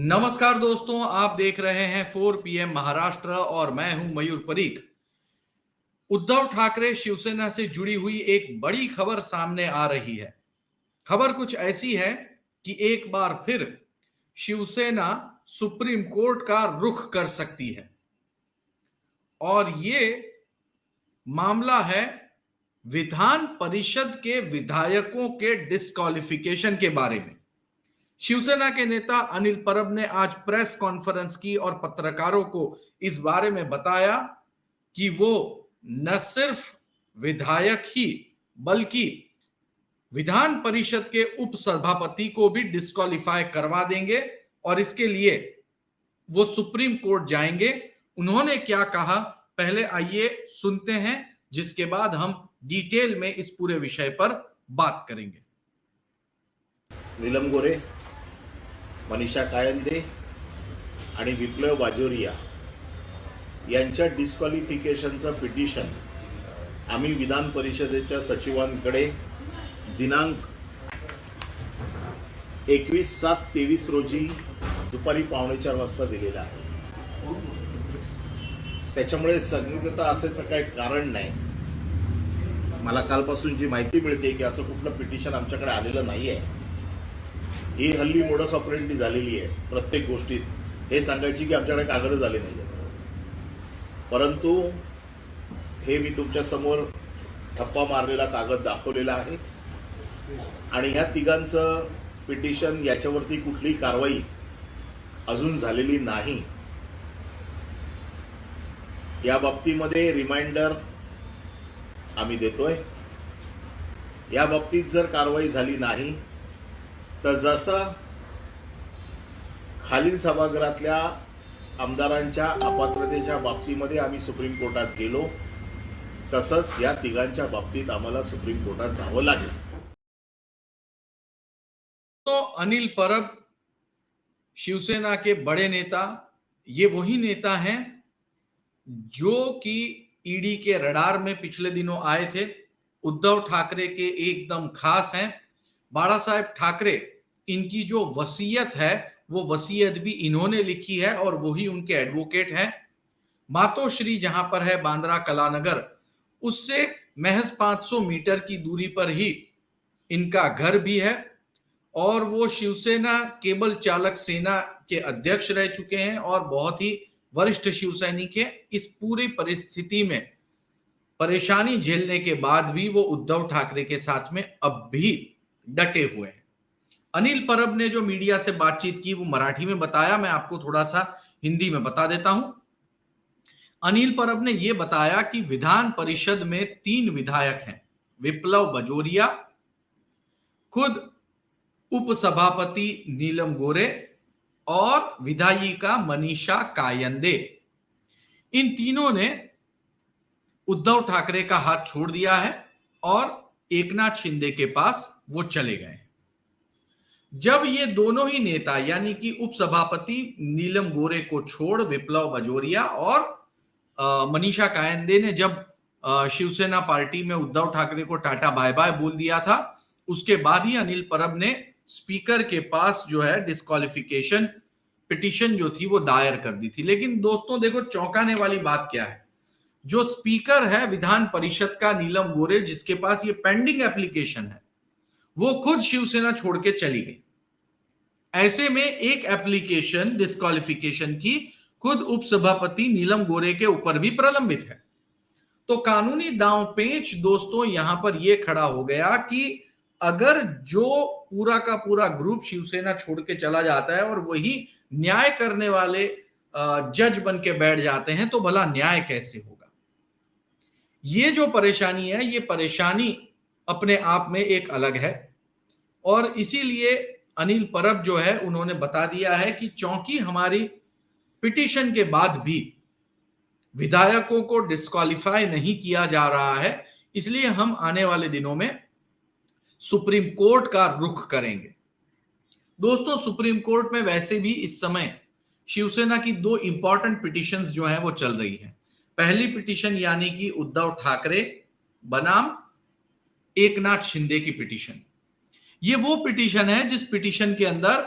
नमस्कार दोस्तों, आप देख रहे हैं 4 PM महाराष्ट्र और मैं हूं मयूर परीख। उद्धव ठाकरे शिवसेना से जुड़ी हुई एक बड़ी खबर सामने आ रही है। खबर कुछ ऐसी है कि एक बार फिर शिवसेना सुप्रीम कोर्ट का रुख कर सकती है और ये मामला है विधान परिषद के विधायकों के डिस्क्वालिफिकेशन के बारे में। शिवसेना के नेता अनिल परब ने आज प्रेस कॉन्फ्रेंस की और पत्रकारों को इस बारे में बताया कि वो न सिर्फ विधायक ही बल्कि विधान परिषद के उपसभापति को भी डिस्क्वालीफाई करवा देंगे और इसके लिए वो सुप्रीम कोर्ट जाएंगे। उन्होंने क्या कहा, पहले आइए सुनते हैं, जिसके बाद हम डिटेल में इस पूरे विषय पर बात करेंगे। नीलम गोरे, मनीषा कायंदे आणि विप्लव बाजोरिया यांच्या डिस्क्वालिफिकेशनचं पिटिशन आम्ही विधान परिषदेच्या सचिवांकडे दिनांक 21/7/23 रोजी दुपारी 3:45 वाजता दिलेला आहे। त्याच्यामुळे संदिग्धता असेचं काही कारण नाही। मला कालपासून जी माहिती मिळते की असं कुठलं पिटिशन आमच्याकडे आलेलं नाहीये। ही हल्ली मोडस ऑपरेंडी झालेली आहे प्रत्येक गोष्टीत हे सांगायची की आमच्याकडे कागद आले नाहीये, परंतु हे मी तुमच्या समोर ठप्पा मारलेला कागद दाखवलेला आहे आणि ह्या तिघांचं पिटिशन याच्यावरती कुठली कारवाई अजून झालेली नाही। या बाबतीमध्ये रिमाइंडर आम्ही देतोय। या बाबतीत जर कारवाई झाली नाही तर जसं खालील सभागृहातल्या आमदारांच्या अपात्रतेच्या बाबतीमध्ये आम्ही सुप्रीम कोर्टात गेलो तसंच या तिघांच्या बाबतीत आम्हाला सुप्रीम कोर्टात जावं लागेल। तो अनिल परब शिवसेना के बड़े नेता, ये वही नेता हैं जो कि ईडी के रडार में पिछले दिनों आए थे। उद्धव ठाकरे के एकदम खास हैं। बाला साहेब ठाकरे, इनकी जो वसीयत है वो वसीयत भी इन्होंने लिखी है और वही उनके एडवोकेट हैं। मातोश्री जहां पर है बांद्रा कलानगर, उससे महज 500 मीटर की दूरी पर ही इनका घर भी है और वो शिवसेना केबल चालक सेना के अध्यक्ष रह चुके हैं और बहुत ही वरिष्ठ शिवसैनिक हैं। इस पूरी परिस्थिति में परेशानी झेलने के बाद भी वो उद्धव ठाकरे के साथ में अब भी डटे हुए हैं। अनिल परब ने जो मीडिया से बातचीत की वो मराठी में बताया, मैं आपको थोड़ा सा हिंदी में बता देता हूं। अनिल परब ने यह बताया कि विधान परिषद में 3 विधायक हैं, विप्लव बाजोरिया, खुद उपसभापति नीलम गोरे और विधायिका मनीषा कायंदे। इन तीनों ने उद्धव ठाकरे का हाथ छोड़ दिया है और एकनाथ शिंदे के पास वो चले गए। जब ये दोनों ही नेता यानी कि उपसभापति नीलम गोरे को छोड़ विप्लव बाजोरिया और मनीषा कायंदे ने जब शिवसेना पार्टी में उद्धव ठाकरे को टाटा बाय बाय बोल दिया था, उसके बाद ही अनिल परब ने स्पीकर के पास जो है डिस्क्वालिफिकेशन पिटीशन जो थी वो दायर कर दी थी। लेकिन दोस्तों देखो, चौंकाने वाली बात क्या है, जो स्पीकर है विधान परिषद का नीलम गोरे, जिसके पास ये पेंडिंग एप्लीकेशन है, वो खुद शिवसेना छोड़ के चली गई। ऐसे में एक एप्लीकेशन डिस्क्वालिफिकेशन की खुद उपसभापति नीलम गोरे के ऊपर भी प्रलंबित है। तो कानूनी दांवपेच दोस्तों यहां पर यह खड़ा हो गया कि अगर जो पूरा का पूरा ग्रुप शिवसेना छोड़ के चला जाता है और वही न्याय करने वाले जज बन के बैठ जाते हैं तो भला न्याय कैसे होगा। ये जो परेशानी है, ये परेशानी अपने आप में एक अलग है और इसीलिए अनिल परब जो है उन्होंने बता दिया है कि चूंकि हमारी पिटीशन के बाद भी विधायकों को डिस्क्वालीफाई नहीं किया जा रहा है, इसलिए हम आने वाले दिनों में सुप्रीम कोर्ट का रुख करेंगे। दोस्तों, सुप्रीम कोर्ट में वैसे भी इस समय शिवसेना की 2 इंपॉर्टेंट पिटीशंस जो हैं वो चल रही हैं। पहली पिटीशन यानी कि उद्धव ठाकरे बनाम एकनाथ शिंदे की पिटीशन। ये वो पिटीशन है जिस पिटीशन के अंदर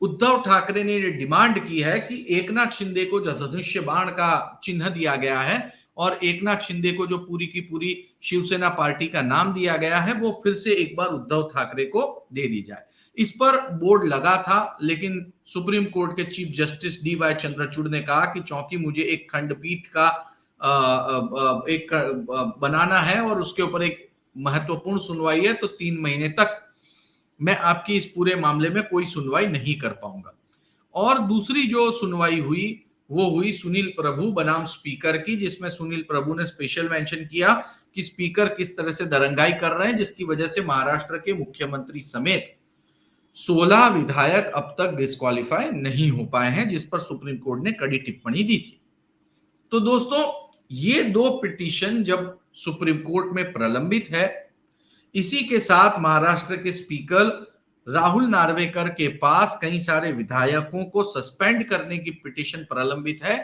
उद्धव ठाकरे ने ये डिमांड की है कि एकनाथ शिंदे को जो धनुष्य बाण का चिन्ह दिया गया है और एकनाथ शिंदे को जो पूरी की पूरी शिवसेना पार्टी का नाम दिया गया है वो फिर से एक बार उद्धव ठाकरे को दे दी जाए। इस पर बोर्ड लगा था, लेकिन सुप्रीम कोर्ट के चीफ जस्टिस DY चंद्रचूड़ ने कहा कि चूंकि मुझे एक खंडपीठ का एक बनाना है और उसके ऊपर एक महत्वपूर्ण सुनवाई है, तो 3 महीने तक मैं आपकी इस पूरे मामले में कोई सुनवाई नहीं कर पाऊंगा। और दूसरी जो सुनवाई हुई वो हुई सुनील प्रभु बनाम स्पीकर की, जिसमें सुनील प्रभु ने स्पेशल मेंशन किया कि स्पीकर किस तरह से दरंगाई कर रहे हैं, जिसकी वजह से महाराष्ट्र के मुख्यमंत्री समेत 16 विधायक अब तक डिस्क्वालीफाई नहीं हो पाए हैं, जिस पर सुप्रीम कोर्ट ने कड़ी टिप्पणी दी थी। तो दोस्तों, ये 2 पिटीशन जब सुप्रीम कोर्ट में प्रलंबित है, इसी के साथ महाराष्ट्र के स्पीकर राहुल नार्वेकर के पास कई सारे विधायकों को सस्पेंड करने की पिटीशन प्रलंबित है।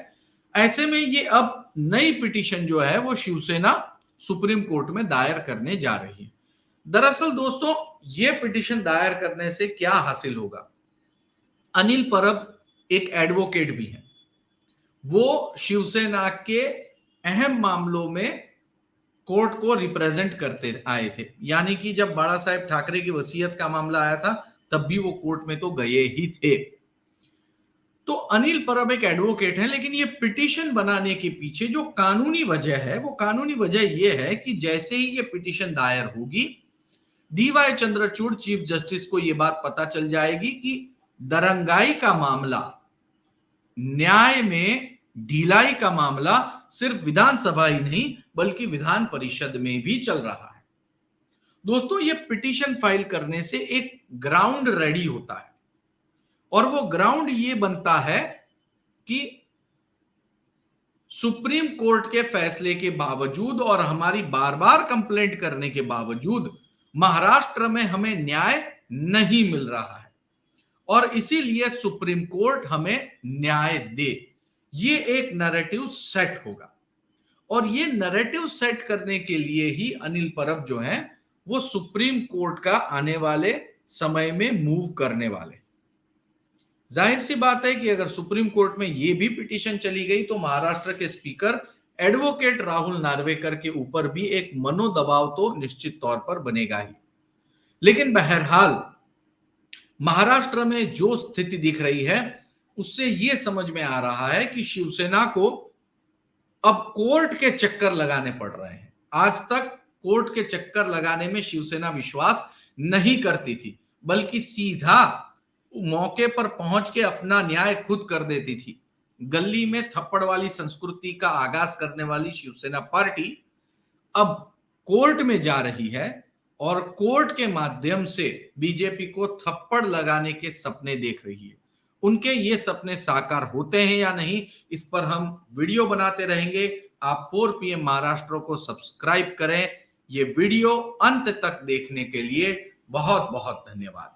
ऐसे में ये अब नई पिटीशन जो है वो शिवसेना सुप्रीम कोर्ट में दायर करने जा रही है। दरअसल दोस्तों, ये पिटीशन दायर करने से क्या हासिल होगा? अनिल परब एक एडवोकेट भी है, वो शिवसेना के अहम मामलों में कोर्ट को रिप्रेजेंट करते आए थे। यानी कि जब बाला साहेब ठाकरे की वसीयत का मामला आया था तब भी वो कोर्ट में तो गए ही थे। तो अनिल परब एक एडवोकेट है, लेकिन ये पिटीशन बनाने के पीछे जो कानूनी वजह है वो कानूनी वजह ये है कि जैसे ही ये पिटीशन दायर होगी, DY चंद्रचूड़ चीफ जस्टिस को ये बात पता चल जाएगी कि दरंगाई का मामला, न्याय में ढिलाई का मामला सिर्फ विधानसभा ही नहीं बल्कि विधान परिषद में भी चल रहा है। दोस्तों, ये पिटीशन फाइल करने से एक ग्राउंड रेडी होता है और वो ग्राउंड ये बनता है कि सुप्रीम कोर्ट के फैसले के बावजूद और हमारी बार बार कंप्लेंट करने के बावजूद महाराष्ट्र में हमें न्याय नहीं मिल रहा है और इसीलिए सुप्रीम कोर्ट हमें न्याय दे। ये एक नैरेटिव सेट होगा और ये नैरेटिव सेट करने के लिए ही अनिल परब जो हैं वो सुप्रीम कोर्ट का आने वाले समय में मूव करने वाले। जाहिर सी बात है कि अगर सुप्रीम कोर्ट में ये भी पिटीशन चली गई तो महाराष्ट्र के स्पीकर एडवोकेट राहुल नार्वेकर के ऊपर भी एक मनोदबाव तो निश्चित तौर पर बनेगा ही। लेकिन बहरहाल महाराष्ट्र में जो स्थिति दिख रही है उससे यह समझ में आ रहा है कि शिवसेना को अब कोर्ट के चक्कर लगाने पड़ रहे हैं। आज तक कोर्ट के चक्कर लगाने में शिवसेना विश्वास नहीं करती थी, बल्कि सीधा मौके पर पहुंच के अपना न्याय खुद कर देती थी। गली में थप्पड़ वाली संस्कृति का आगाज करने वाली शिवसेना पार्टी अब कोर्ट में जा रही है और कोर्ट के माध्यम से बीजेपी को थप्पड़ लगाने के सपने देख रही है। उनके ये सपने साकार होते हैं या नहीं, इस पर हम वीडियो बनाते रहेंगे। आप 4 PM महाराष्ट्र को सब्सक्राइब करें। ये वीडियो अंत तक देखने के लिए बहुत बहुत धन्यवाद।